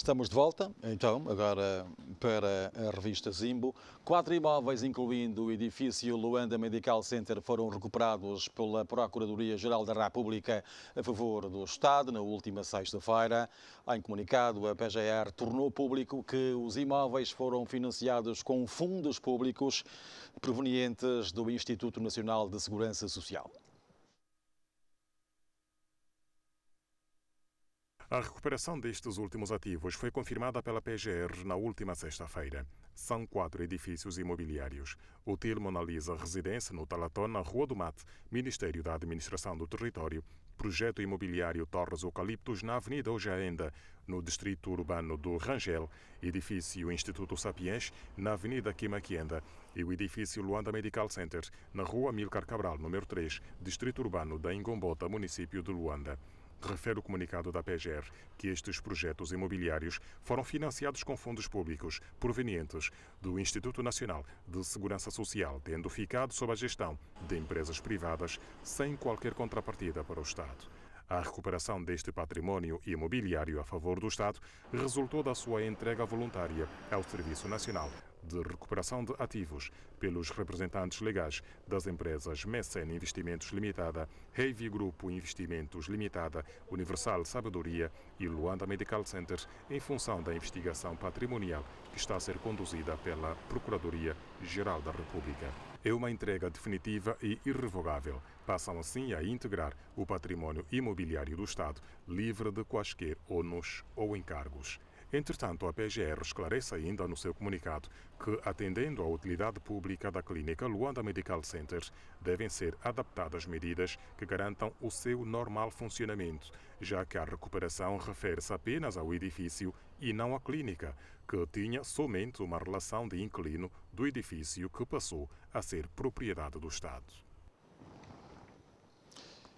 Estamos de volta, então, agora para a revista Zimbo. 4 imóveis, incluindo o edifício Luanda Medical Center, foram recuperados pela Procuradoria-Geral da República a favor do Estado na última sexta-feira. Em comunicado, a PGR tornou público que os imóveis foram financiados com fundos públicos provenientes do Instituto Nacional de Segurança Social. A recuperação destes últimos ativos foi confirmada pela PGR na última sexta-feira. São 4 edifícios imobiliários. Hotel Mona Lisa Residência, no Talatão, na Rua do Mate, Ministério da Administração do Território. Projeto imobiliário Torres Eucaliptos, na Avenida Ojaenda, no Distrito Urbano do Rangel. Edifício Instituto Sapiens, na Avenida Quimaquienda. E o edifício Luanda Medical Center, na Rua Amílcar Cabral, número 3, Distrito Urbano da Ingombota, município de Luanda. Refere o comunicado da PGR que estes projetos imobiliários foram financiados com fundos públicos provenientes do Instituto Nacional de Segurança Social, tendo ficado sob a gestão de empresas privadas sem qualquer contrapartida para o Estado. A recuperação deste património imobiliário a favor do Estado resultou da sua entrega voluntária ao Serviço Nacional de Recuperação de Ativos pelos representantes legais das empresas Mecene Investimentos Limitada, Heavy Grupo Investimentos Limitada, Universal Sabedoria e Luanda Medical Center, em função da investigação patrimonial que está a ser conduzida pela Procuradoria-Geral da República. É uma entrega definitiva e irrevogável. Passam assim a integrar o património imobiliário do Estado, livre de quaisquer ônus ou encargos. Entretanto, a PGR esclarece ainda no seu comunicado que, atendendo à utilidade pública da clínica Luanda Medical Center, devem ser adaptadas medidas que garantam o seu normal funcionamento, já que a recuperação refere-se apenas ao edifício e não à clínica, que tinha somente uma relação de inquilino do edifício que passou a ser propriedade do Estado.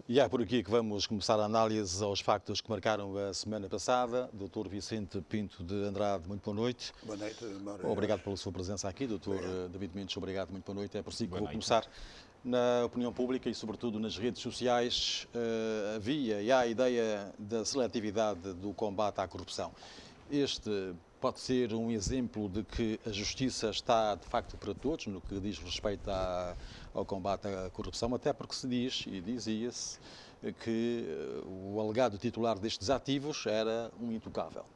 E é por aqui que vamos começar a análise aos factos que marcaram a semana passada. Dr. Vicente Pinto de Andrade, muito boa noite. Boa noite, Mário. Obrigado pela sua presença aqui. Dr. David Mendes, obrigado, muito boa noite. É por si que vou começar. Na opinião pública e, sobretudo, nas redes sociais, havia e há a ideia da seletividade do combate à corrupção. Este pode ser um exemplo de que a justiça está, de facto, para todos, no que diz respeito ao combate à corrupção, até porque se diz, e dizia-se, que o alegado titular destes ativos era um intocável.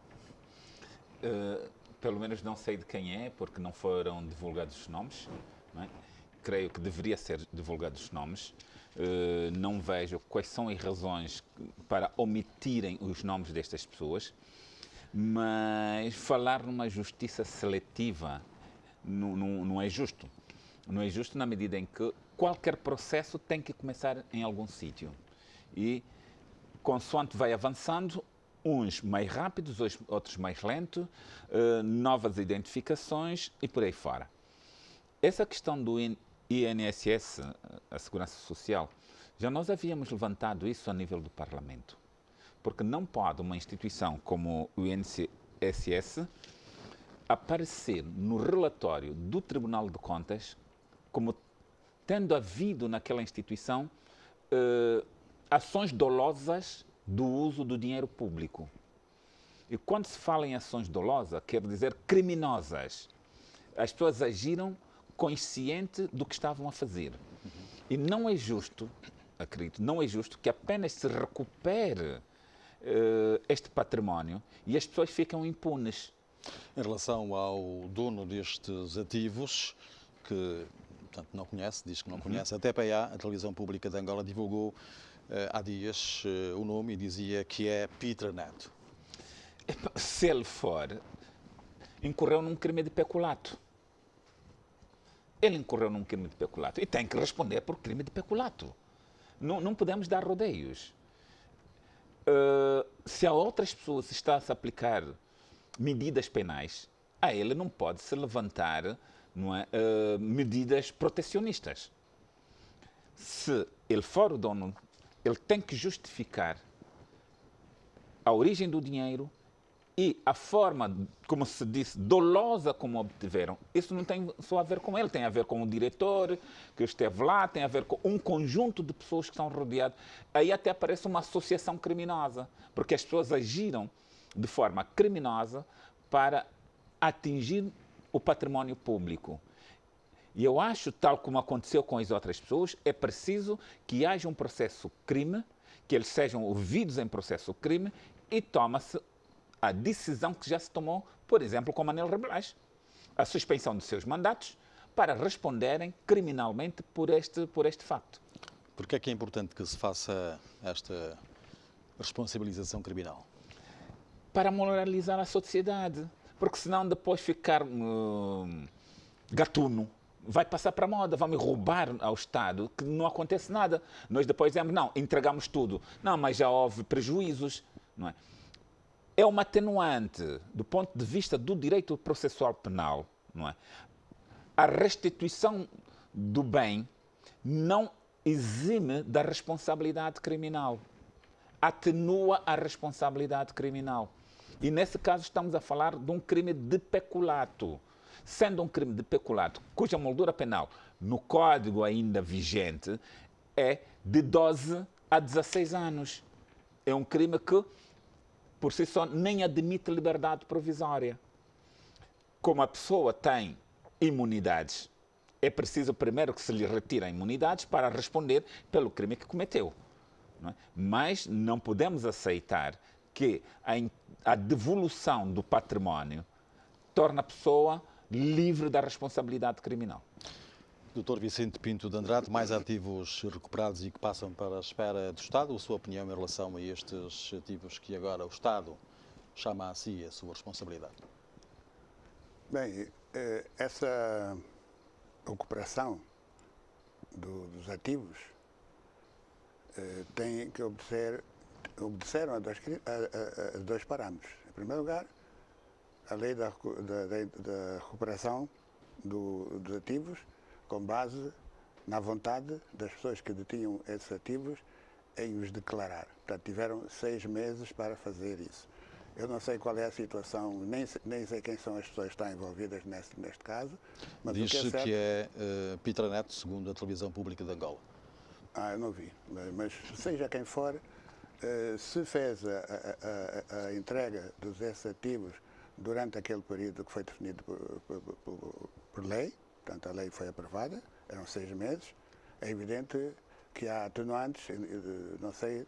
Pelo menos não sei de quem é, porque não foram divulgados os nomes, não é? Creio que deveria ser divulgados os nomes. Não vejo quais são as razões para omitirem os nomes destas pessoas. Mas falar numa justiça seletiva não é justo. Não é justo na medida em que qualquer processo tem que começar em algum sítio. E, consoante vai avançando, uns mais rápidos, outros mais lentos, novas identificações e por aí fora. Essa questão do INSS, a Segurança Social, já nós havíamos levantado isso a nível do Parlamento. Porque não pode uma instituição como o INSS aparecer no relatório do Tribunal de Contas como tendo havido naquela instituição ações dolosas do uso do dinheiro público. E quando se fala em ações dolosas, quer dizer criminosas. As pessoas agiram consciente do que estavam a fazer. E não é justo, acredito, não é justo que apenas se recupere este património e as pessoas ficam impunes. Em relação ao dono destes ativos, que portanto, não conhece, diz que não conhece, a TPA, a Televisão Pública de Angola, divulgou há dias o nome e dizia que é Peter Neto. Se ele for, incorreu num crime de peculato. Ele incorreu num crime de peculato e tem que responder por crime de peculato. Não podemos dar rodeios. Se a outras pessoas está-se a aplicar medidas penais, a ele não pode se levantar medidas protecionistas. Se ele for o dono, ele tem que justificar a origem do dinheiro e a forma, como se disse, dolosa como obtiveram. Isso não tem só a ver com ele, tem a ver com o diretor que esteve lá, tem a ver com um conjunto de pessoas que estão rodeadas. Aí até parece uma associação criminosa, porque as pessoas agiram de forma criminosa para atingir o património público. E eu acho, tal como aconteceu com as outras pessoas, é preciso que haja um processo crime, que eles sejam ouvidos em processo crime e toma-se a decisão que já se tomou, por exemplo, com Manel Rebelais, a suspensão de seus mandatos para responderem criminalmente por este facto. Por que é que é importante que se faça esta responsabilização criminal? Para moralizar a sociedade, porque senão depois ficar gatuno, vai passar para a moda, vamos roubar ao Estado, que não acontece nada. Nós depois dizemos, não, entregamos tudo. Não, mas já houve prejuízos, não é? É uma atenuante do ponto de vista do direito processual penal, não é? A restituição do bem não exime da responsabilidade criminal, atenua a responsabilidade criminal. E nesse caso estamos a falar de um crime de peculato. Sendo um crime de peculato, cuja moldura penal no Código ainda vigente é de 12 a 16 anos. É um crime que, por si só, nem admite liberdade provisória. Como a pessoa tem imunidades, é preciso primeiro que se lhe retire imunidades para responder pelo crime que cometeu. Não é? Mas não podemos aceitar que a devolução do património torne a pessoa livre da responsabilidade criminal. Dr. Vicente Pinto de Andrade, mais ativos recuperados e que passam para a esfera do Estado, a sua opinião em relação a estes ativos que agora o Estado chama a si a sua responsabilidade? Bem, essa recuperação dos ativos tem que obedeceram a dois parâmetros. Em primeiro lugar, a lei da recuperação dos ativos com base na vontade das pessoas que detinham esses ativos em os declarar. Portanto, tiveram 6 meses para fazer isso. Eu não sei qual é a situação, nem sei quem são as pessoas que estão envolvidas neste caso. Mas diz-se que é Pitra Neto, segundo a televisão pública de Angola. Eu não vi. Mas seja quem for, se fez a entrega dos ativos durante aquele período que foi definido por lei, portanto a lei foi aprovada, eram 6 meses, é evidente que há atenuantes, não sei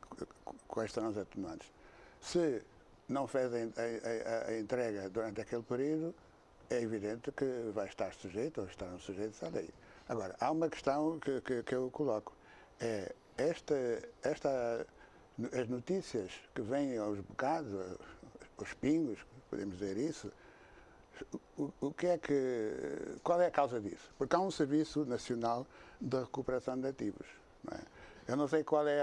quais serão os atenuantes. Se não fez a entrega durante aquele período, é evidente que vai estar sujeito ou estarão sujeitos à lei. Agora, há uma questão que eu coloco, as notícias que vêm aos bocados, aos pingos, podemos dizer isso, qual é a causa disso? Porque há um Serviço Nacional de Recuperação de Ativos. Não é? Eu não sei qual é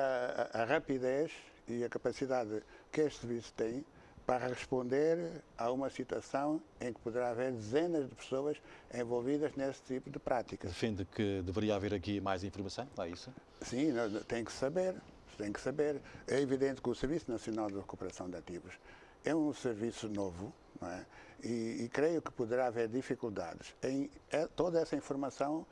a rapidez e a capacidade que este serviço tem para responder a uma situação em que poderá haver dezenas de pessoas envolvidas nesse tipo de práticas. Defende que deveria haver aqui mais informação? É isso? Sim, tem que saber. É evidente que o Serviço Nacional de Recuperação de Ativos é um serviço novo, não é? E creio que poderá haver dificuldades em toda essa informação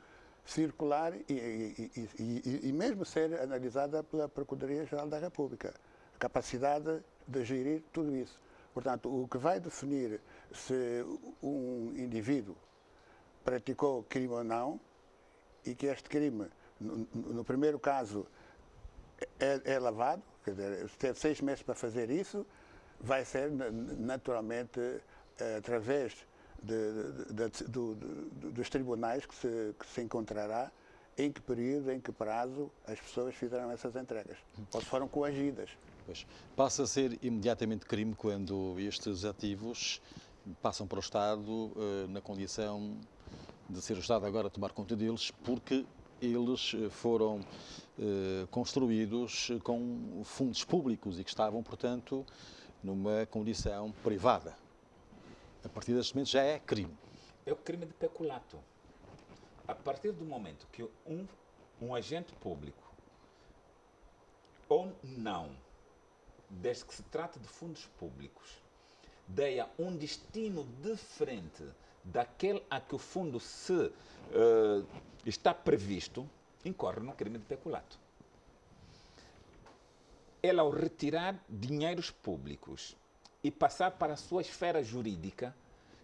circular e mesmo ser analisada pela Procuradoria-Geral da República. A capacidade de gerir tudo isso. Portanto, o que vai definir se um indivíduo praticou crime ou não e que este crime, no primeiro caso, é lavado, quer dizer, se teve 6 meses para fazer isso, vai ser naturalmente através dos tribunais que se encontrará em que período, em que prazo as pessoas fizeram essas entregas, ou se foram coagidas. Pois, passa a ser imediatamente crime quando estes ativos passam para o Estado na condição de ser o Estado agora a tomar conta deles, porque eles foram construídos com fundos públicos e que estavam, portanto, numa condição privada. A partir deste momento já é crime. É o crime de peculato. A partir do momento que um agente público ou não, desde que se trata de fundos públicos, deia um destino diferente daquele a que o fundo está previsto, incorre no crime de peculato. Ele, ao retirar dinheiros públicos e passar para a sua esfera jurídica,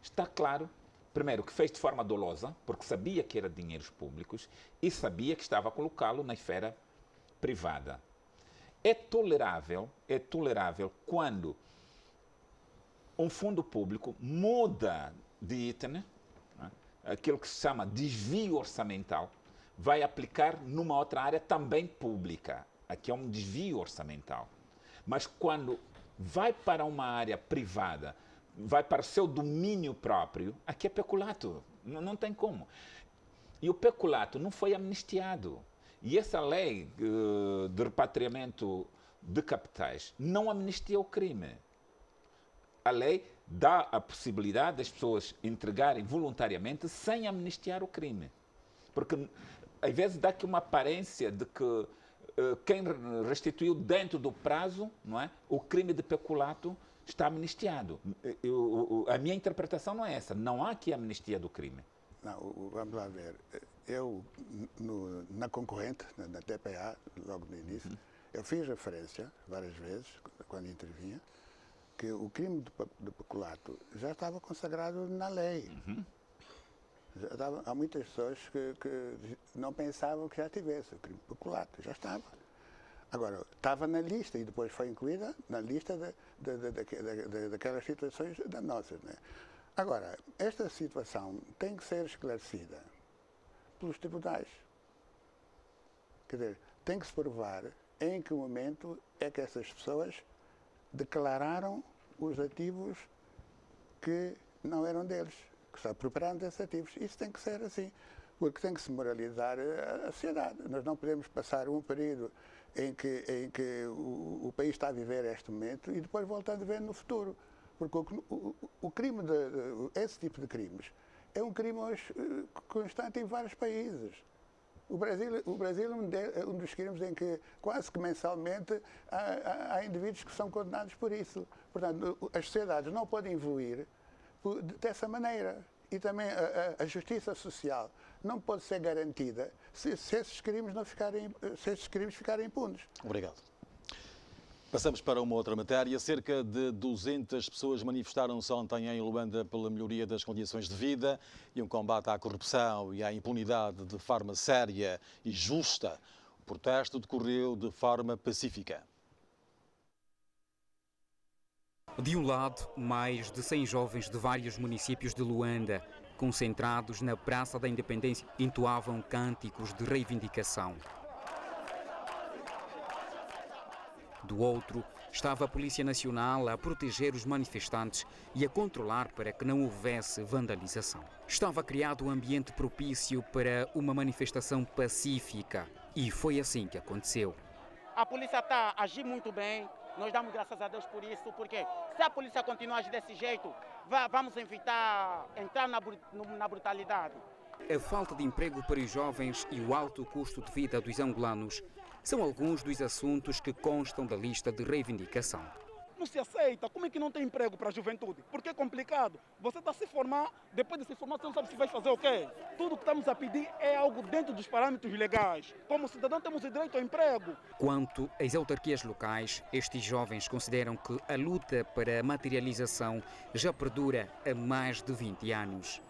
está claro, primeiro, que fez de forma dolosa, porque sabia que era dinheiros públicos e sabia que estava a colocá-lo na esfera privada. É tolerável quando um fundo público muda de item, aquilo que se chama desvio orçamental, vai aplicar numa outra área também pública. Aqui é um desvio orçamental. Mas quando vai para uma área privada, vai para o seu domínio próprio, aqui é peculato. Não tem como. E o peculato não foi amnistiado. E essa lei de repatriamento de capitais não amnistia o crime. A lei dá a possibilidade das pessoas entregarem voluntariamente sem amnistiar o crime. Porque, às vezes, dá aqui uma aparência de que quem restituiu dentro do prazo, não é, o crime de peculato está amnistiado. A minha interpretação não é essa. Não há aqui amnistia do crime. Não, vamos lá ver. Eu, na concorrente, na TPA, logo no início, eu fiz referência várias vezes, quando intervinha, que o crime de peculato já estava consagrado na lei. Há muitas pessoas que não pensavam que já tivesse o crime de peculato, já estava. Agora, estava na lista e depois foi incluída na lista daquelas situações danosas, né? Agora, esta situação tem que ser esclarecida pelos tribunais. Quer dizer, tem que se provar em que momento é que essas pessoas declararam os ativos que não eram deles, que só prepararam esses ativos. Isso tem que ser assim, porque tem que se moralizar a sociedade. Nós não podemos passar um período em que o país está a viver este momento e depois voltar a viver no futuro. Porque o crime, esse tipo de crimes, é um crime hoje constante em vários países. O Brasil é um dos crimes em que quase que mensalmente há indivíduos que são condenados por isso. Portanto, as sociedades não podem evoluir dessa maneira. E também a justiça social não pode ser garantida se esses crimes ficarem impunes. Obrigado. Passamos para uma outra matéria. Cerca de 200 pessoas manifestaram-se ontem em Luanda pela melhoria das condições de vida e um combate à corrupção e à impunidade de forma séria e justa. O protesto decorreu de forma pacífica. De um lado, mais de 100 jovens de vários municípios de Luanda, concentrados na Praça da Independência, entoavam cânticos de reivindicação. Do outro, estava a Polícia Nacional a proteger os manifestantes e a controlar para que não houvesse vandalização. Estava criado um ambiente propício para uma manifestação pacífica e foi assim que aconteceu. A polícia está a agir muito bem, nós damos graças a Deus por isso, porque se a polícia continuar a agir desse jeito, vamos evitar entrar na brutalidade. A falta de emprego para os jovens e o alto custo de vida dos angolanos são alguns dos assuntos que constam da lista de reivindicação. Não se aceita. Como é que não tem emprego para a juventude? Porque é complicado. Você está a se formar, depois de se formar você não sabe se vai fazer o quê. Tudo que estamos a pedir é algo dentro dos parâmetros legais. Como cidadão temos o direito ao emprego. Quanto às autarquias locais, estes jovens consideram que a luta para a materialização já perdura há mais de 20 anos.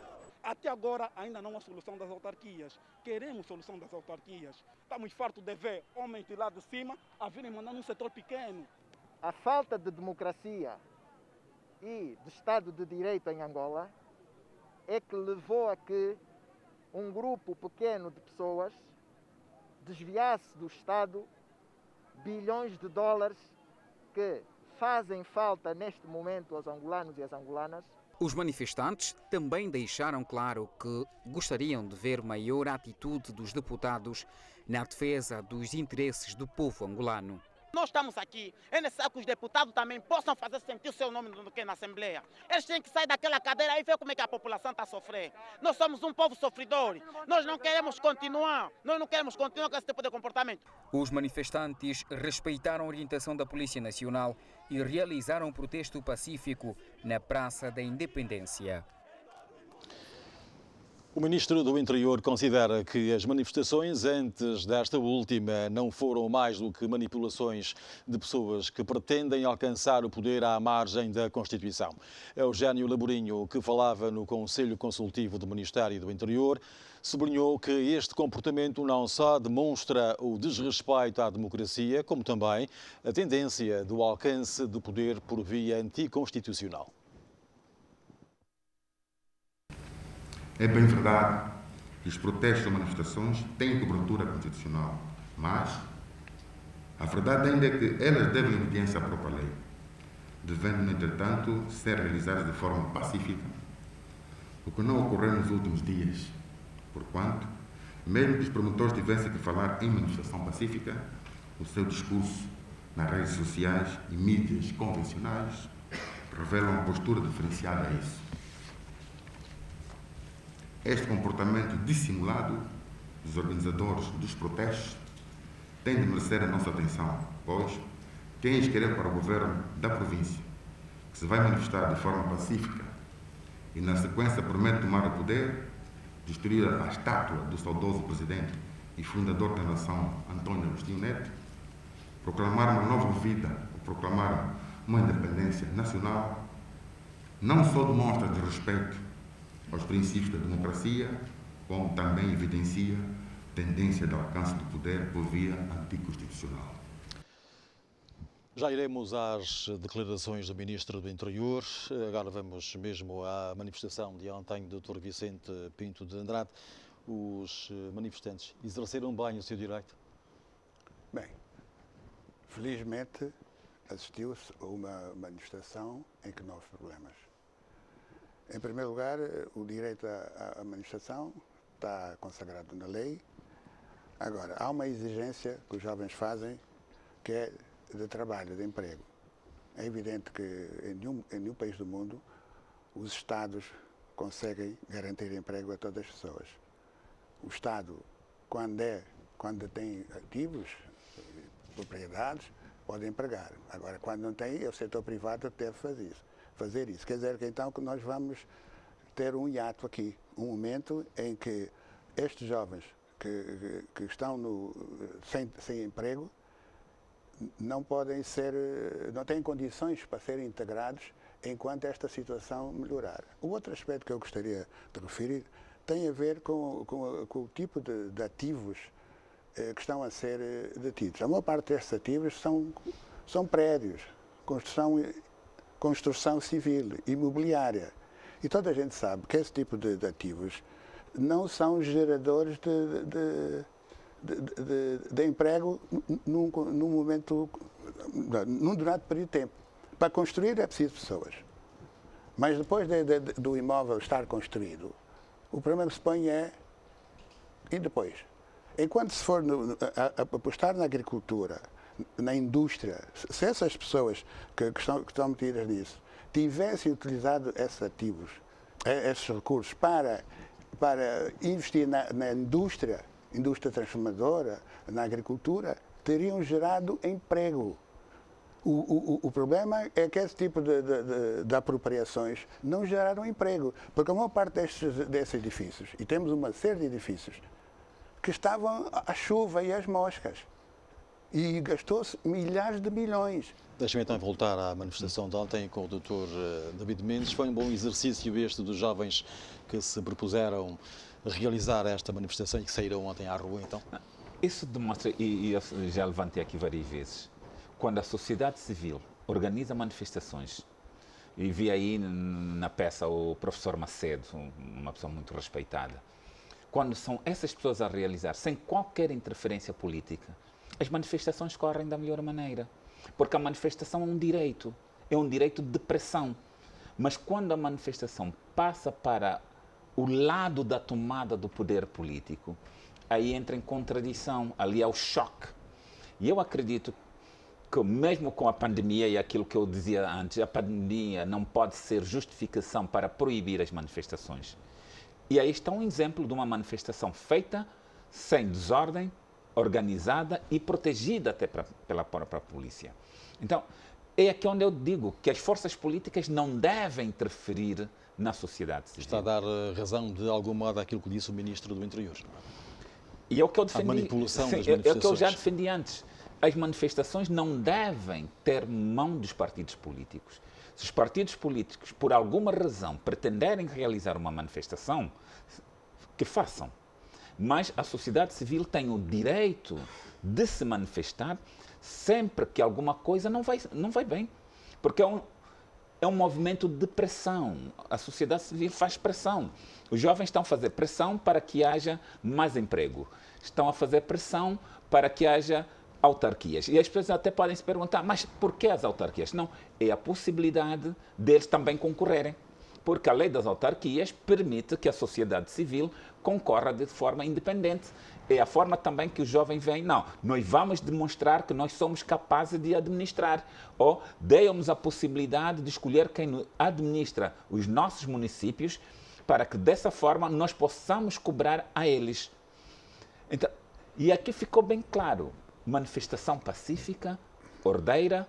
Até agora ainda não há solução das autarquias. Queremos solução das autarquias. Estamos fartos de ver homens de lá de cima a virem mandar num setor pequeno. A falta de democracia e de Estado de Direito em Angola é que levou a que um grupo pequeno de pessoas desviasse do Estado bilhões de dólares que fazem falta neste momento aos angolanos e às angolanas. Os manifestantes também deixaram claro que gostariam de ver maior atitude dos deputados na defesa dos interesses do povo angolano. Nós estamos aqui, é necessário que os deputados também possam fazer sentir o seu nome na Assembleia. Eles têm que sair daquela cadeira e ver como é que a população está a sofrer. Nós somos um povo sofredor, nós não queremos continuar com esse tipo de comportamento. Os manifestantes respeitaram a orientação da Polícia Nacional e realizaram um protesto pacífico na Praça da Independência. O Ministro do Interior considera que as manifestações antes desta última não foram mais do que manipulações de pessoas que pretendem alcançar o poder à margem da Constituição. Eugénio Laborinho, que falava no Conselho Consultivo do Ministério do Interior, sublinhou que este comportamento não só demonstra o desrespeito à democracia, como também a tendência do alcance do poder por via anticonstitucional. É bem verdade que os protestos ou manifestações têm cobertura constitucional, mas a verdade ainda é que elas devem obediência à própria lei, devendo, no entretanto, ser realizadas de forma pacífica, o que não ocorreu nos últimos dias, porquanto, mesmo que os promotores tivessem que falar em manifestação pacífica, o seu discurso nas redes sociais e mídias convencionais revelam uma postura diferenciada a isso. Este comportamento dissimulado dos organizadores dos protestos tem de merecer a nossa atenção, pois quem escreve para o governo da província que se vai manifestar de forma pacífica e na sequência promete tomar o poder, destruir a estátua do saudoso presidente e fundador da nação, António Agostinho Neto, proclamar uma nova vida, ou proclamar uma independência nacional, não só demonstra desrespeito aos princípios da democracia, como também evidencia tendência de alcance do poder por via anticonstitucional. Já iremos às declarações do Ministro do Interior. Agora vamos mesmo à manifestação de ontem do Dr. Vicente Pinto de Andrade. Os manifestantes exerceram bem o seu direito? Bem, felizmente assistiu-se a uma manifestação em que não houve problemas. Em primeiro lugar, o direito à manifestação está consagrado na lei. Agora, há uma exigência que os jovens fazem, que é de trabalho, de emprego. É evidente que em nenhum país do mundo os Estados conseguem garantir emprego a todas as pessoas. O Estado, quando tem ativos, propriedades, pode empregar. Agora, quando não tem, é o setor privado que deve fazer isso. Quer dizer que então que nós vamos ter um hiato aqui, um momento em que estes jovens que estão sem emprego não têm condições para serem integrados enquanto esta situação melhorar. O outro aspecto que eu gostaria de referir tem a ver com o tipo de ativos que estão a ser detidos. A maior parte destes ativos são prédios, construção civil, imobiliária. E toda a gente sabe que esse tipo de ativos não são geradores de emprego num determinado período de tempo. Para construir é preciso pessoas. Mas depois do imóvel estar construído, o problema que se põe é, e depois? Enquanto se for apostar na agricultura, na indústria, se essas pessoas que estão metidas nisso tivessem utilizado esses ativos, esses recursos para investir na indústria transformadora, na agricultura, teriam gerado emprego. O problema é que esse tipo de apropriações não geraram emprego, porque a maior parte desses edifícios, e temos uma série de edifícios, que estavam à chuva e às moscas. E gastou-se milhares de milhões. Deixa-me então voltar à manifestação de ontem com o Dr. David Mendes. Foi um bom exercício este dos jovens que se propuseram realizar esta manifestação e que saíram ontem à rua, então? Isso demonstra, e eu já levantei aqui várias vezes, quando a sociedade civil organiza manifestações, e vi aí na peça o professor Macedo, uma pessoa muito respeitada, quando são essas pessoas a realizar, sem qualquer interferência política, as manifestações correm da melhor maneira. Porque a manifestação é um direito de pressão. Mas quando a manifestação passa para o lado da tomada do poder político, aí entra em contradição, ali é o choque. E eu acredito que mesmo com a pandemia e aquilo que eu dizia antes, a pandemia não pode ser justificação para proibir as manifestações. E aí está um exemplo de uma manifestação feita sem desordem, organizada e protegida até pela própria polícia. Então, é aqui onde eu digo que as forças políticas não devem interferir na sociedade civil. Está a dar razão, de algum modo, àquilo que disse o Ministro do Interior. E é o que eu defendi. A manipulação das É o que eu manifestações. já defendi antes. As manifestações não devem ter mão dos partidos políticos. Se os partidos políticos, por alguma razão, pretenderem realizar uma manifestação, que façam. Mas a sociedade civil tem o direito de se manifestar sempre que alguma coisa não vai bem. Porque é um movimento de pressão. A sociedade civil faz pressão. Os jovens estão a fazer pressão para que haja mais emprego. Estão a fazer pressão para que haja autarquias. E as pessoas até podem se perguntar, mas por que as autarquias? Não, é a possibilidade deles também concorrerem. Porque a lei das autarquias permite que a sociedade civil concorra de forma independente. É a forma também que os jovens veem, não, nós vamos demonstrar que nós somos capazes de administrar. Ou deem-nos a possibilidade de escolher quem administra os nossos municípios para que dessa forma nós possamos cobrar a eles. Então, e aqui ficou bem claro, manifestação pacífica, ordeira,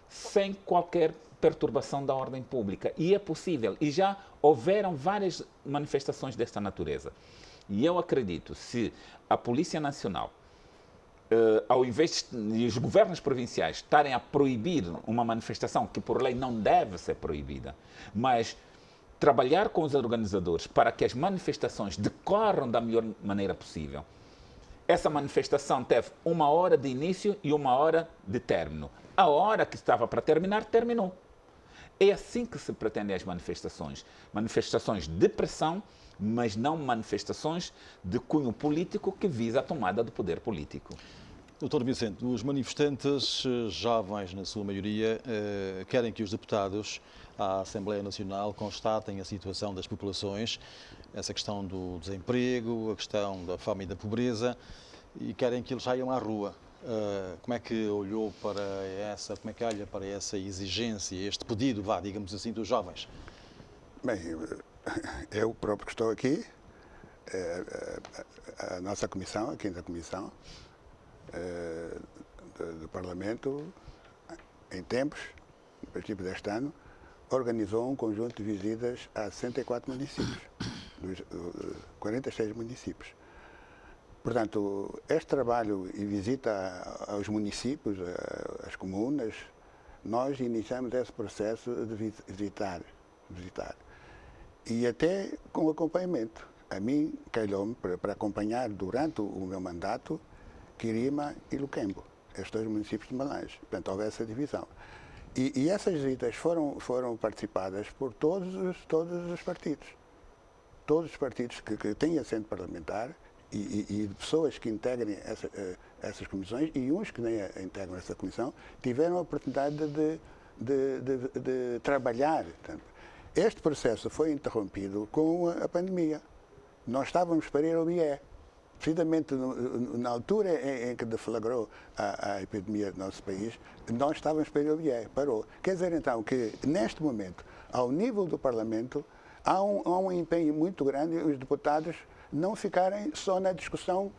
sem qualquer perturbação da ordem pública. E é possível. E já houveram várias manifestações desta natureza. E eu acredito, se a Polícia Nacional, ao invés de os governos provinciais estarem a proibir uma manifestação que por lei não deve ser proibida, mas trabalhar com os organizadores para que as manifestações decorram da melhor maneira possível. Essa manifestação teve 1 hora de início e 1 hora de término. A hora que estava para terminar, terminou. É assim que se pretendem as manifestações. Manifestações de pressão, mas não manifestações de cunho político que visa a tomada do poder político. Doutor Vicente, os manifestantes jovens, na sua maioria, querem que os deputados à Assembleia Nacional constatem a situação das populações, essa questão do desemprego, a questão da fome e da pobreza, e querem que eles saiam à rua. Como é que olhou para essa, como é que olha para essa exigência, este pedido, digamos assim, dos jovens? Bem, eu próprio que estou aqui, a nossa comissão, a 5ª Comissão do Parlamento, em tempos, no princípio deste ano, organizou um conjunto de visitas a 64 municípios, 46 municípios. Portanto, este trabalho e visita aos municípios, às comunas, nós iniciamos esse processo de visitar. E até com acompanhamento. A mim, calhou-me para acompanhar durante o meu mandato Quirima e Luquembo, estes 2 municípios de Malange. Portanto, houve essa divisão. E essas visitas foram participadas por todos os partidos. Todos os partidos que têm assento parlamentar e pessoas que integrem essas comissões e uns que nem integram essa comissão tiveram a oportunidade de trabalhar. Portanto, este processo foi interrompido com a pandemia. Nós estávamos para ir ao IE. Precisamente na altura em que deflagrou a epidemia do nosso país, nós estávamos para ir ao IE. Parou. Quer dizer, então, que neste momento, ao nível do Parlamento, há um empenho muito grande os deputados não ficarem só na discussão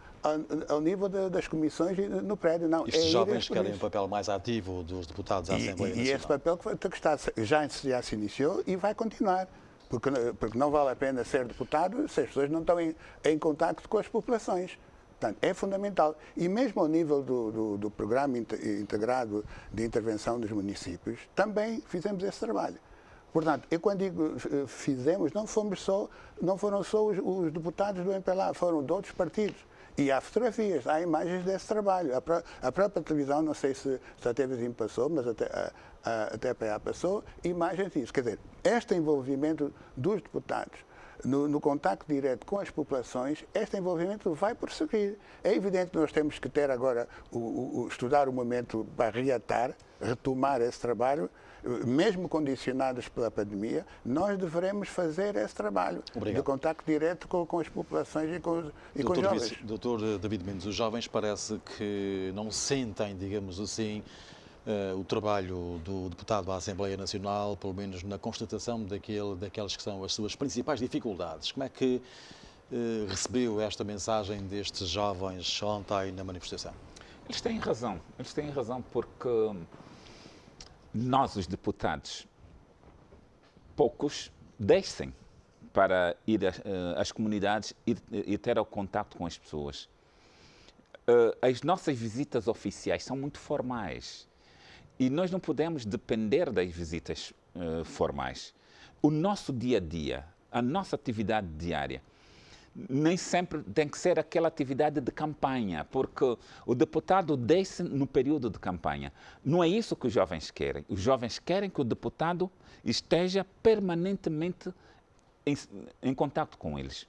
ao nível das comissões e no prédio. Não, estes jovens querem um papel mais ativo dos deputados à Assembleia Nacional. E esse papel que já se iniciou e vai continuar. Porque não vale a pena ser deputado se as pessoas não estão em contacto com as populações. Portanto, é fundamental. E mesmo ao nível do Programa Integrado de Intervenção dos Municípios, também fizemos esse trabalho. Portanto, eu quando digo fizemos, não foram só os deputados do MPLA, foram de outros partidos. E há fotografias, há imagens desse trabalho. A própria televisão, não sei se a TVzinho passou, mas a TPA passou, imagens disso. Quer dizer, este envolvimento dos deputados no contacto direto com as populações, este envolvimento vai prosseguir. É evidente que nós temos que ter agora, estudar o momento para retomar esse trabalho, mesmo condicionados pela pandemia, nós devemos fazer esse trabalho. Obrigado. De contacto direto com as populações e com os jovens. Doutor David Mendes, os jovens parece que não sentem, digamos assim, o trabalho do deputado à Assembleia Nacional, pelo menos na constatação daquelas que são as suas principais dificuldades. Como é que recebeu esta mensagem destes jovens ontem na manifestação? Eles têm razão porque nós, os deputados, poucos descem para ir às comunidades e ter o contato com as pessoas. As nossas visitas oficiais são muito formais e nós não podemos depender das visitas formais. O nosso dia a dia, a nossa atividade diária, nem sempre tem que ser aquela atividade de campanha, porque o deputado desce no período de campanha. Não é isso que os jovens querem. Os jovens querem que o deputado esteja permanentemente em contato com eles.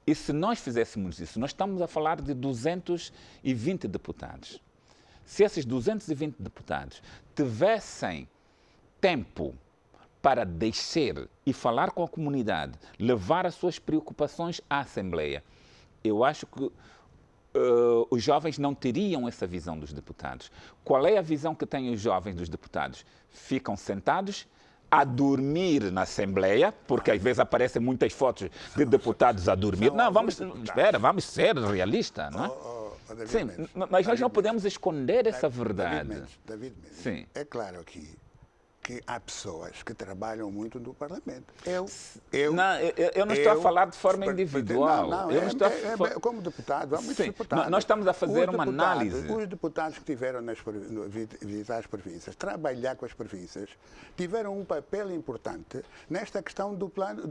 E se nós fizéssemos isso, nós estamos a falar de 220 deputados. Se esses 220 deputados tivessem tempo para descer e falar com a comunidade, levar as suas preocupações à Assembleia, eu acho que os jovens não teriam essa visão dos deputados. Qual é a visão que têm os jovens dos deputados? Ficam sentados a dormir na Assembleia, porque às vezes aparecem muitas fotos de deputados a dormir. Não, vamos ser realistas, não é? Sim, mas nós não podemos esconder essa verdade. David Mendes, sim. É claro que há pessoas que trabalham muito no Parlamento. Eu não estou a falar de forma individual. Como deputado, há muitos sim, deputados. Nós estamos a fazer uma análise. Os deputados que tiveram visitar as províncias, trabalhar com as províncias, tiveram um papel importante nesta questão do plano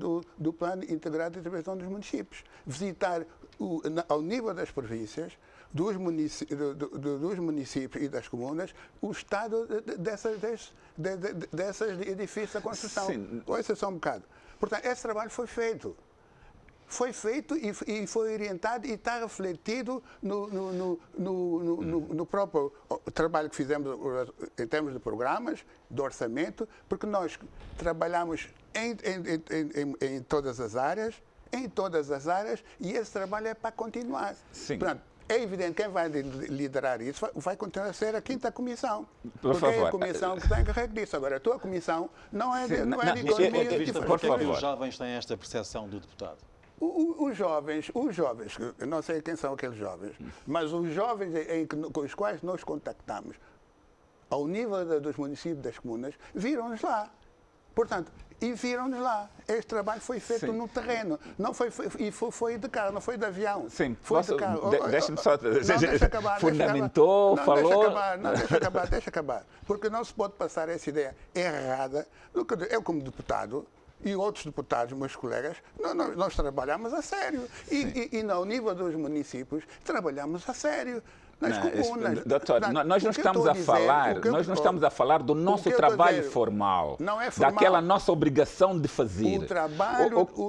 integrado de intervenção dos municípios. Visitar ao nível das províncias, dos municípios e das comunas, o estado dessas edifícios da construção. Ouça só um bocado. Portanto, esse trabalho foi feito. Foi feito e foi orientado e está refletido no próprio trabalho que fizemos em termos de programas, de orçamento, porque nós trabalhamos em todas as áreas, e esse trabalho é para continuar. Sim. Portanto, é evidente que quem vai liderar isso vai continuar a ser a 5ª Comissão. Por favor. É a Comissão que está encarregue disso. Agora, a tua Comissão não é de economia. Porque é que os jovens têm esta percepção do deputado? Os jovens, eu não sei quem são aqueles jovens, mas os jovens com os quais nós contactamos, ao nível dos municípios, das comunas, viram-nos lá. Portanto, viram-nos lá. Este trabalho foi feito no terreno. Não foi de carro, não foi de avião. Sim, foi de carro. Deixa-me só... Deixa acabar. Fundamentou, falou... Deixa acabar. Porque não se pode passar essa ideia errada. Eu, como deputado, e outros deputados, meus colegas, nós trabalhamos a sério. E ao nível dos municípios, trabalhamos a sério. Nas comunas. Doutor, nós não estamos a falar do nosso trabalho formal, não é formal, daquela nossa obrigação de fazer. O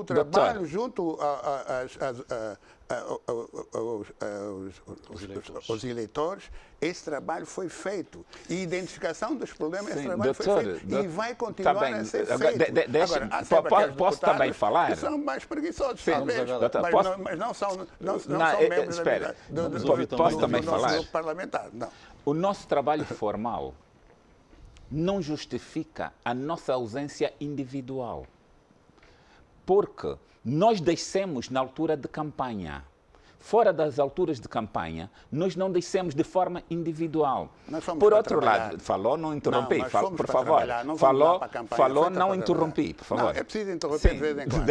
trabalho junto aos eleitores, esse trabalho foi feito. E identificação dos problemas, esse trabalho foi feito. E vai continuar a ser feito. Posso também falar? Que são mais preguiçosos, talvez, mas não são membros posso também falar? Grupo parlamentar. Não. O nosso trabalho formal não justifica a nossa ausência individual. Porque nós descemos na altura de campanha. Fora das alturas de campanha, nós não descemos de forma individual. Por outro lado, falou, não interrompi, por favor. Falou, não interrompi, por favor. Não, é preciso interromper de vez em quando.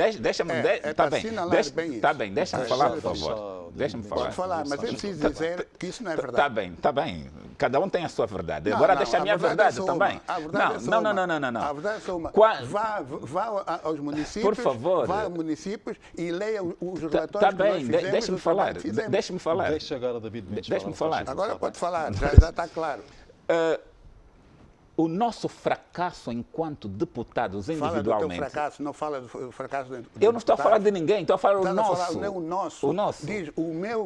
Está bem, deixa-me falar, por favor. Deixa-me falar. Pode falar, mas eu preciso dizer que isso não é verdade. Está bem. Cada um tem a sua verdade. Agora deixa a minha verdade também. Não. A verdade é uma. Vá aos municípios, por favor. Vá aos municípios e leia os relatórios que nós fizemos. Deixa-me falar. Deixa-me falar. Deixa agora, David Mendes. Deixa-me falar. Agora pode falar, já está claro. O nosso fracasso enquanto deputados individualmente... Fala do teu fracasso, não fala do fracasso do Eu não estou a falar de ninguém, estou a falar do nosso. Não é o nosso. O nosso. Diz o meu...